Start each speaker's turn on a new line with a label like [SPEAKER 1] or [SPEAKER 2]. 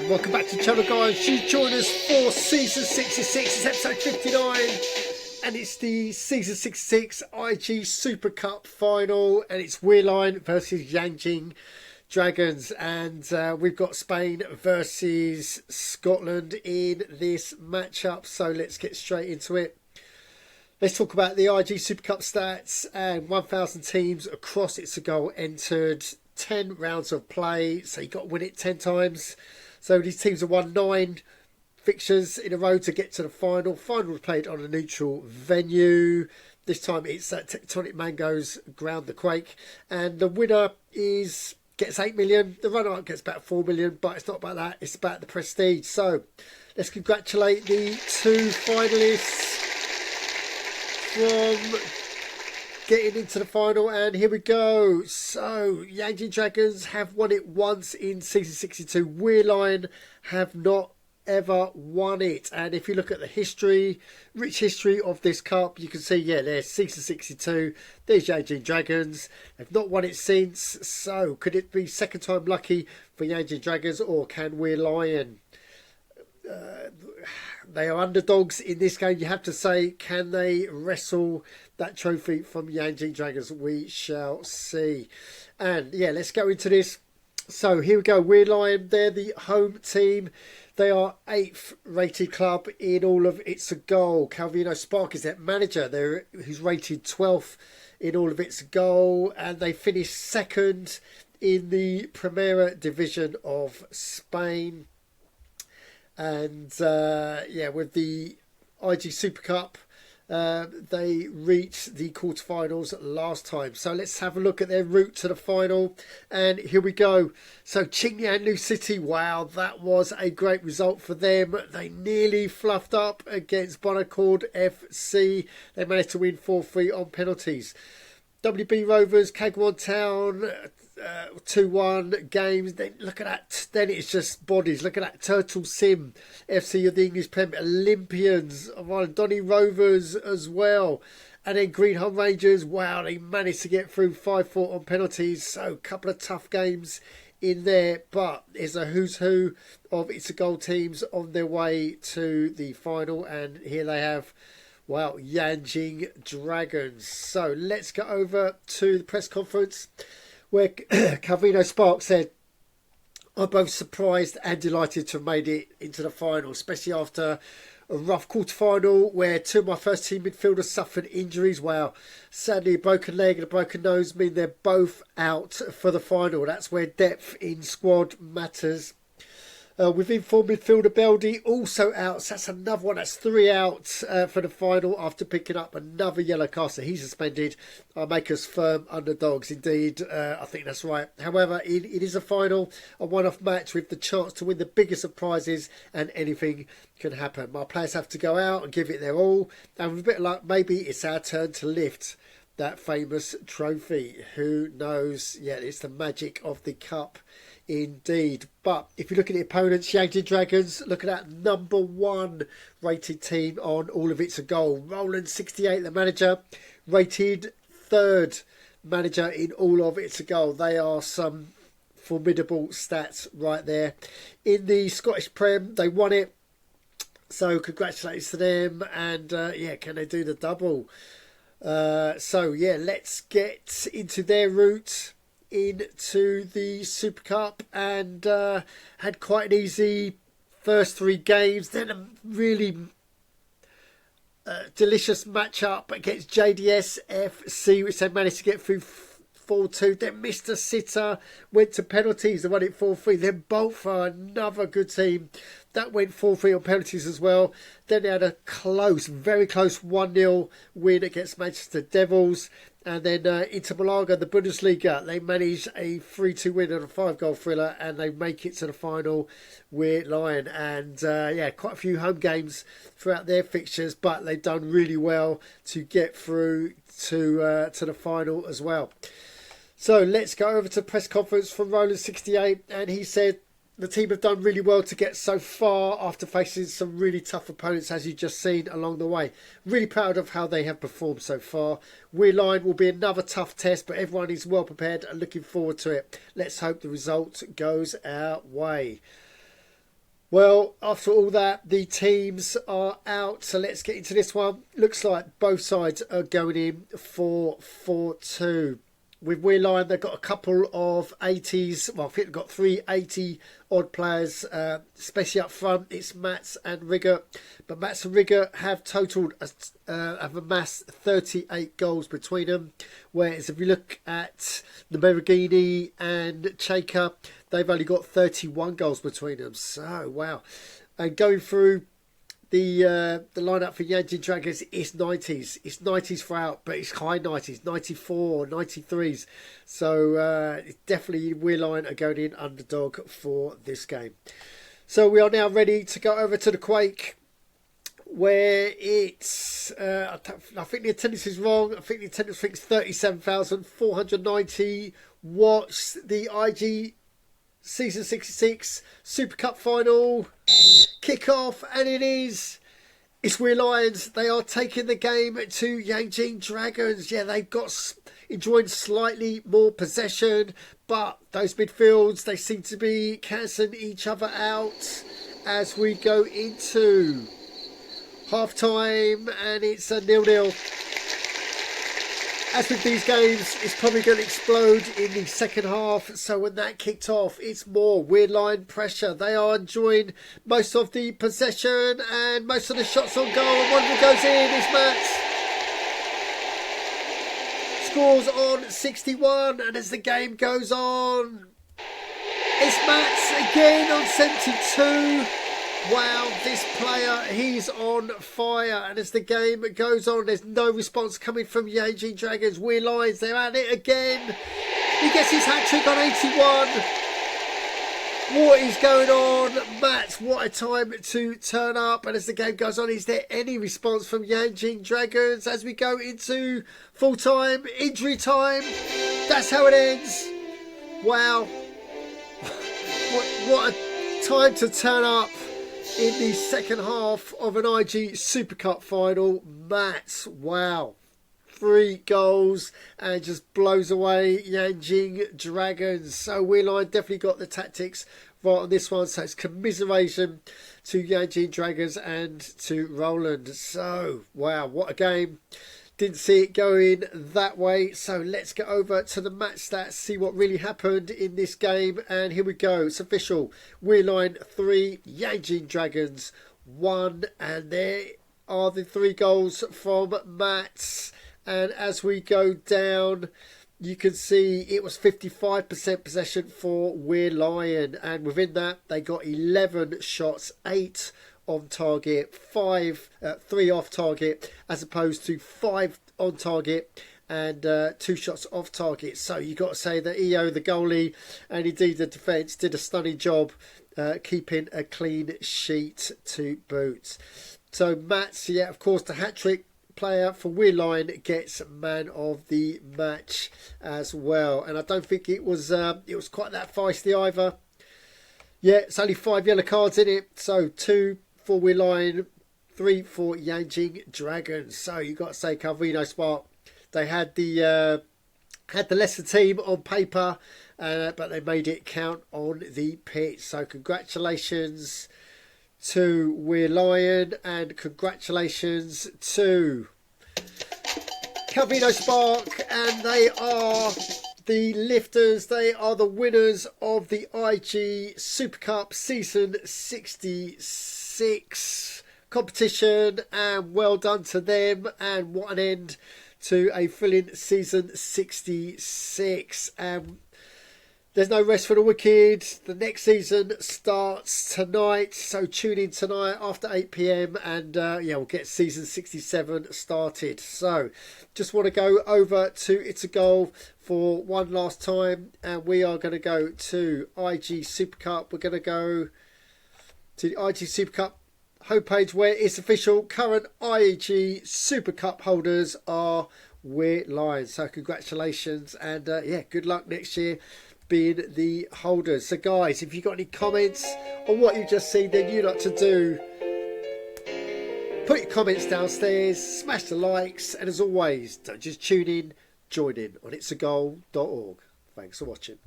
[SPEAKER 1] welcome back to the channel, guys. You join us for season 66. It's episode 59, and it's the season 66 IG Super Cup final, and it's Weirline versus Yanjing Dragons, and we've got Spain versus Scotland in this matchup. So let's get straight into it. Let's talk about the IG Super Cup stats. And 1,000 teams across ITSAGOAL entered, 10 rounds of play, so you've got to win it 10 times. So these teams have won 9 fixtures in a row to get to the final. Final was played on a neutral venue. This time it's at Tectonic Mango's Ground the Quake, and the winner gets 8 million. The runner-up gets about 4 million, but it's not about that. It's about the prestige. So let's congratulate the 2 finalists from getting into the final, and here we go. So Yanjing Dragons have won it once in season 62. Weirline have not ever won it, and if you look at the history, rich history of this cup, you can see, yeah, there's season 62, there's Yanjing Dragons. They've not won it since, so could it be second time lucky for Yanjing Dragons, or can Weirline? They are underdogs in this game, you have to say. Can they wrestle that trophy from Yanjing Dragons? We shall see. And yeah, let's go into this. So here we go. Weirline, they're the home team. They are 8th rated club in all of ITSAGOAL. Calvino Spark is their manager, who's rated 12th in all of ITSAGOAL, and they finished 2nd in the Primera Division of Spain. And yeah, with the IG Super Cup, they reached the quarterfinals last time. So let's have a look at their route to the final. And here we go. So Qingyan New City, wow, that was a great result for them. They nearly fluffed up against Bonaccord FC. They managed to win 4-3 on penalties. WB Rovers, Kagwan Town, 2-1 games. Then look at that. Then it's just bodies. Look at that. Turtle Sim FC of the English Premier, Olympians, Donny Rovers as well, and then Greenholm Rangers. Wow, they managed to get through 5-4 on penalties. So a couple of tough games in there, but there's a who's who of ITSAGOAL teams on their way to the final, and here they have, wow, Yanjing Dragons. So let's go over to the press conference where Calvino Spark said, "I'm both surprised and delighted to have made it into the final, especially after a rough quarter-final where 2 of my first team midfielders suffered injuries. Wow, sadly a broken leg and a broken nose mean they're both out for the final. That's where depth in squad matters. Within forward midfielder Beldy also out, so that's another one. That's 3 out for the final after picking up another yellow card. So he's suspended. I'll make us firm underdogs indeed. I think that's right. However, it is a final, a one-off match with the chance to win the biggest of prizes, and anything can happen. My players have to go out and give it their all, and with a bit of luck, maybe it's our turn to lift that famous trophy. Who knows? Yeah, it's the magic of the cup indeed. But if you look at the opponents, Yanjing Dragons, look at that, number 1 rated team on all of ITSAGOAL. Roland 68, the manager, rated 3rd manager in all of ITSAGOAL. They are some formidable stats right there. In the Scottish Prem, they won it, so congratulations to them. And yeah, can they do the double? So yeah, let's get into their route into the Super Cup, and had quite an easy first 3 games, then a really delicious matchup against JDS FC, which they managed to get through 4-2. Then Mr. Sitter went to penalties, they won it 4-3. Then Bolfer, another good team, that went 4-3 on penalties as well. Then they had a close, very close 1-0 win against Manchester Devils. And then Inter Malaga, the Bundesliga, they managed a 3-2 win and a 5-goal thriller, and they make it to the final with Lion. And yeah, quite a few home games throughout their fixtures, but they've done really well to get through to the final as well. So let's go over to the press conference from Roland 68, and he said, the team have done really well to get so far after facing some really tough opponents, as you've just seen along the way. Really proud of how they have performed so far. Weirline will be another tough test, but everyone is well prepared and looking forward to it. Let's hope the result goes our way. Well, after all that, the teams are out. So let's get into this one. Looks like both sides are going in for 4-2. With Weirline, they've got a couple of 80s. Well, I think they've got 380 odd players, especially up front. It's Mats and Rigger. But Mats and Rigger have have amassed 38 goals between them. Whereas if you look at the Merigini and Chaker, they've only got 31 goals between them. So, wow. And going through the lineup for Yanjin Dragons, it's 90s. It's 90s throughout, but it's high 90s, 94, 93s. So it's definitely Weirline are going in underdog for this game. So we are now ready to go over to the Quake, where it's I think the attendance is wrong. I think the attendance is 37,490. Watch the IG Season 66 Super Cup final kick-off, and it's Weir Lions. They are taking the game to Yanjing Dragons. Yeah, they've got enjoying slightly more possession, but those midfields, they seem to be cancelling each other out as we go into half-time, and it's a 0-0. As with these games, it's probably going to explode in the second half. So when that kicked off, it's more Weirline pressure. They are enjoying most of the possession and most of the shots on goal. And one of them goes in. It's Mats. Scores on 61. And as the game goes on, it's Mats again on 72. Wow, this player, he's on fire. And as the game goes on, there's no response coming from Yanjing Dragons. Weir Lions, they're at it again. He gets his hat-trick on 81. What is going on? Mats, what a time to turn up. And as the game goes on, is there any response from Yanjing Dragons as we go into full-time, injury time? That's how it ends. Wow. What a time to turn up in the second half of an IG Super Cup final. Mats, wow. 3 goals and just blows away Yanjing Dragons. So Weirline definitely got the tactics right on this one. So it's commiseration to Yanjing Dragons and to Roland. So, wow, what a game. Didn't see it going that way. So let's get over to the match stats, see what really happened in this game. And here we go. It's official. Weirline 3, Yanjing Dragons 1. And there are the 3 goals from Mats. And as we go down, you can see it was 55% possession for Weirline. And within that, they got 11 shots, 8 on target, 3 off target, as opposed to 5 on target and 2 shots off target. So you got to say that EO, the goalie, and indeed the defence did a stunning job keeping a clean sheet to boot. So Mats, yeah, of course, the hat-trick player for Weirline gets man of the match as well. And I don't think it was quite that feisty either. Yeah, it's only 5 yellow cards in it, so 2 for Weirline, 3 for Yanjing Dragons. So you got to say, Calvino Spark, they had the lesser team on paper, but they made it count on the pitch. So congratulations to Weirline and congratulations to Calvino Spark, and they are the lifters. They are the winners of the IG Super Cup Season 66 competition, and well done to them, and what an end to a thrilling Season 66. There's no rest for the wicked. The next season starts tonight, so tune in tonight after 8 p.m. and yeah, we'll get Season 67 started. So just want to go over to ITSAGOAL for one last time, and we are going to go to IG Super Cup. We're going to go to the IG Super Cup homepage where it's official. Current IAG Super Cup holders are Weir Lions. So congratulations, and yeah, good luck next year being the holders. So guys, if you've got any comments on what you've just seen, then you know what to do. Put your comments downstairs, smash the likes, and as always, don't just tune in, join in on itsagoal.org. Thanks for watching.